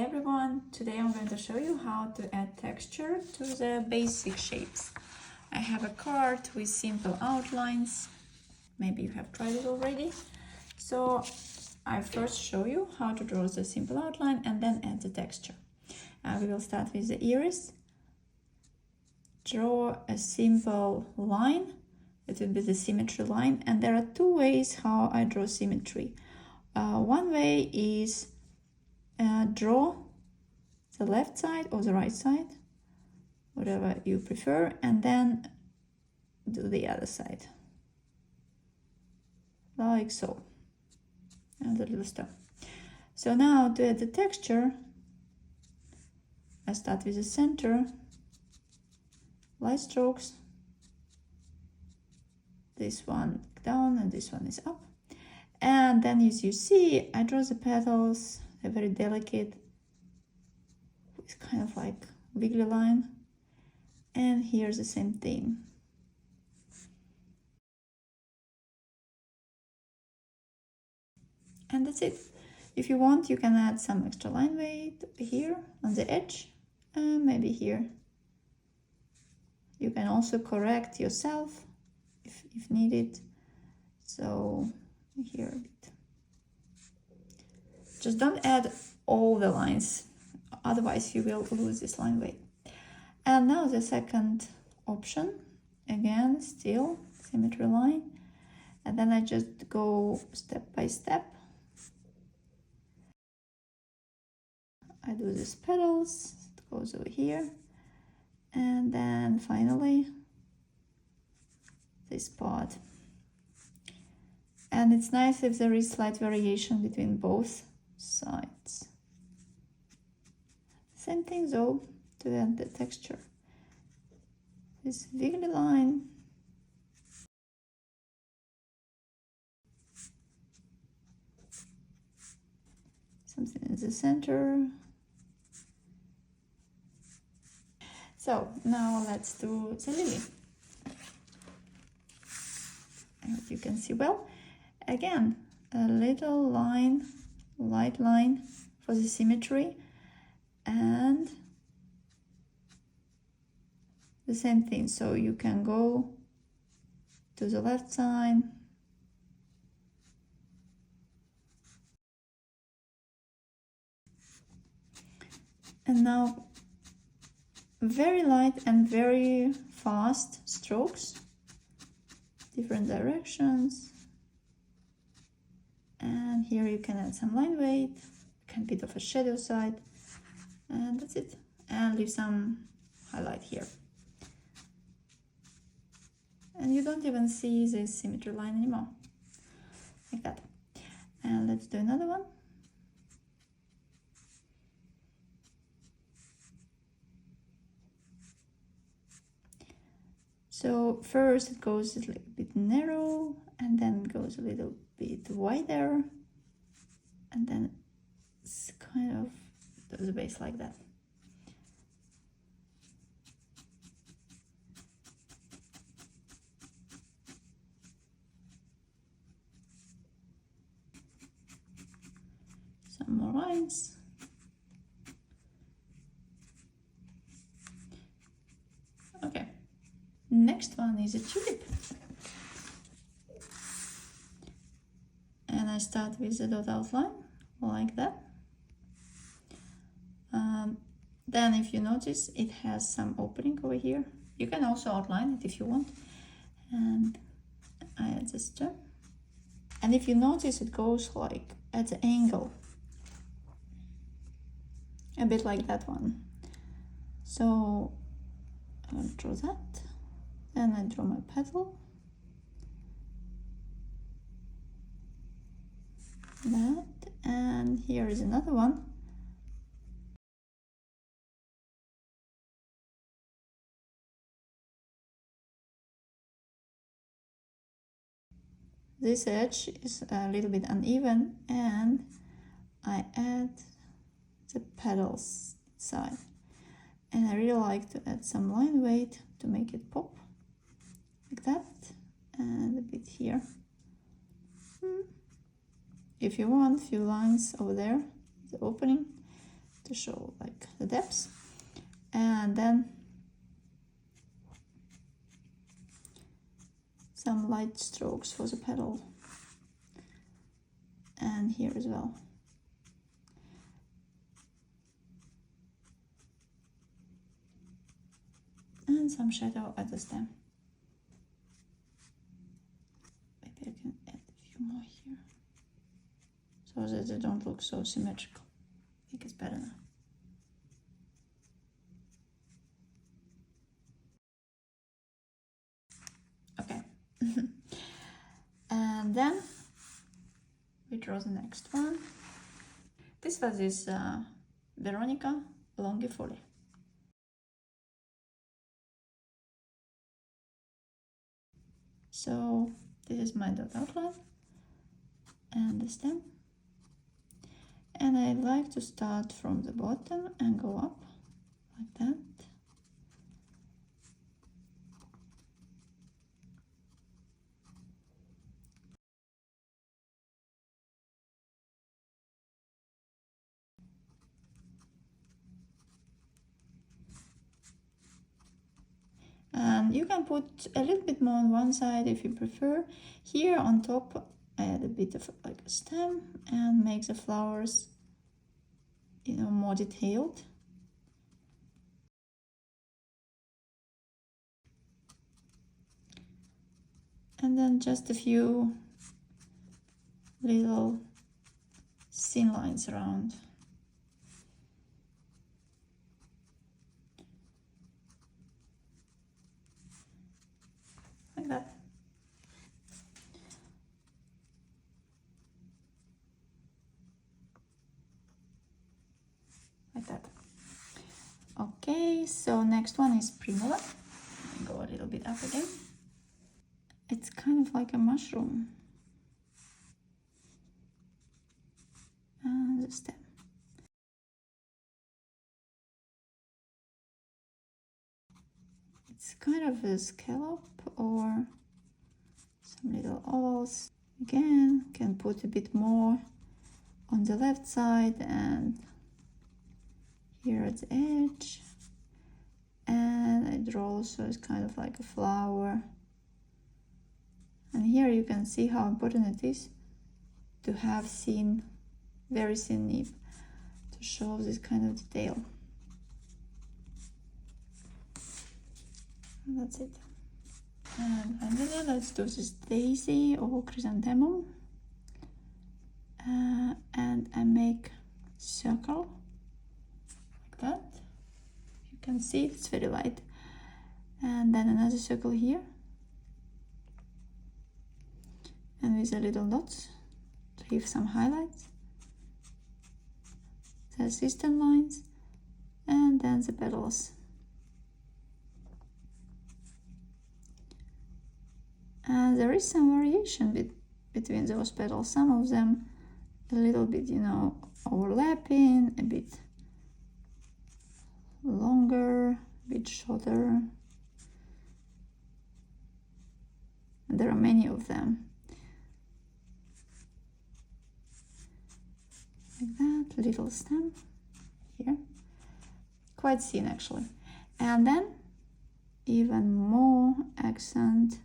everyone, today I'm going to show you how to add texture to the basic shapes. I have a card with simple outlines, maybe you have tried it already. So I first show you how to draw the simple outline and then add the texture. We will start with the iris. Draw a simple line, it will be the symmetry line, and there are two ways how I draw symmetry. One way is draw the left side or the right side, whatever you prefer, and then do the other side, like so, and the little star. So now to add the texture, I start with the center, light strokes, this one down and this one is up, and then as you see, I draw the petals. They're very delicate, it's kind of like wiggly line, and here's the same thing. And that's it. If you want, you can add some extra line weight here on the edge, and maybe here. You can also correct yourself if needed. So here a bit. Just don't add all the lines, otherwise you will lose this line weight. And now the second option, again, still symmetry line. And then I just go step by step. I do these petals, it goes over here. And then finally, this part. And it's nice if there is slight variation between both sides. Same thing though to add the texture. This wiggly line. Something in the center. So now let's do the lily. I hope you can see well. Again, a little line, light line for the symmetry, and the same thing. So you can go to the left side, and now very light and very fast strokes, different directions. And here you can add some line weight, can bit of a shadow side, and that's it. And leave some highlight here. And you don't even see this symmetry line anymore, like that. And let's do another one. So first it goes a little bit narrow, and then goes a little bit wider, and then it's kind of does a base like that. Some more lines. Okay, next one is a tulip. And I start with the dot outline, like that. Then if you notice, it has some opening over here. You can also outline it if you want. And I add this too. And if you notice, it goes like at the angle. A bit like that one. So I'll draw that. Then I draw my petal. That, and here is another one. This edge is a little bit uneven, and I add the petals inside. And I really like to add some line weight to make it pop, like that, and a bit here. If you want, a few lines over there, the opening, to show like the depths. And then some light strokes for the petal, and here as well. And some shadow at the stem. Maybe I can add a few more here, so that they don't look so symmetrical. I think it's better now. Okay. And then we draw the next one. This was this Veronica longifolia. So this is my dot outline and the stem. And I like to start from the bottom and go up like that. And you can put a little bit more on one side if you prefer. Here on top, add a bit of like a stem and make the flowers, you know, more detailed. And then just a few little thin lines around. Like that. Like that. Okay, so next one is Primula. Go a little bit up again. It's kind of like a mushroom. And the stem. It's kind of a scallop or some little ovals. Again, can put a bit more on the left side and here at the edge. And I draw also as kind of like a flower. And here you can see how important it is to have thin, very thin nib to show this kind of detail. And that's it. And finally, let's do this daisy or chrysanthemum. And I make circle like that. You can see it's very light. And then another circle here. And with a little dots to give some highlights. The assistant lines. And then the petals. And there is some variation between those petals. Some of them a little bit, you know, overlapping, a bit longer, a bit shorter. And there are many of them. Like that, little stem here. Quite thin actually. And then even more accent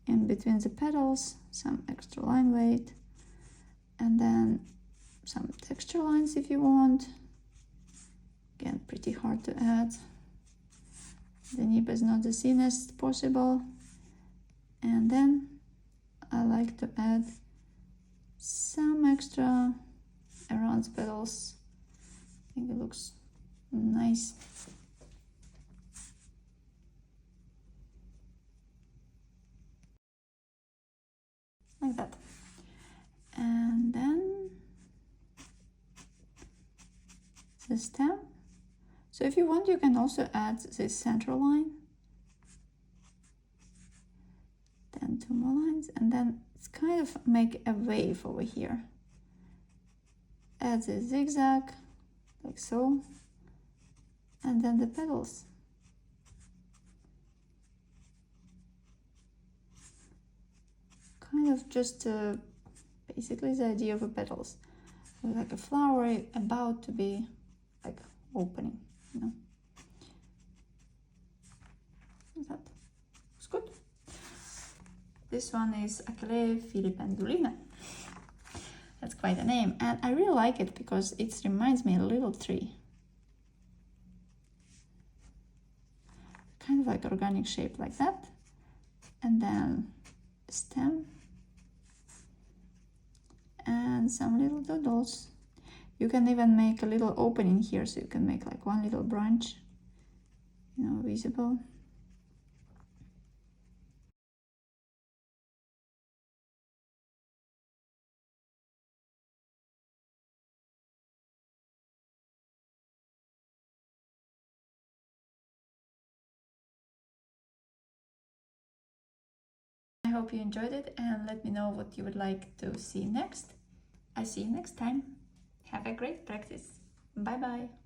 in between the petals, some extra line weight, and then some texture lines if you want. Again, pretty hard to add. The nib is not the thinnest possible. And then I like to add some extra around the petals. I think it looks nice. Like that. And then the stem. So if you want, you can also add this central line. Then two more lines, and then it's kind of make a wave over here. Add the zigzag, like so. And then the petals. Kind of just basically the idea of the petals. So like a flower about to be like opening, you know. That looks good. This one is Achille filipendulina. That's quite a name, and I really like it because it reminds me of a little tree. Kind of like organic shape like that. And then stem. And some little doodles. You can even make a little opening here, so you can make like one little branch, you know, visible. I hope you enjoyed it, and let me know what you would like to see next. I see you next time. Have a great practice. Bye bye.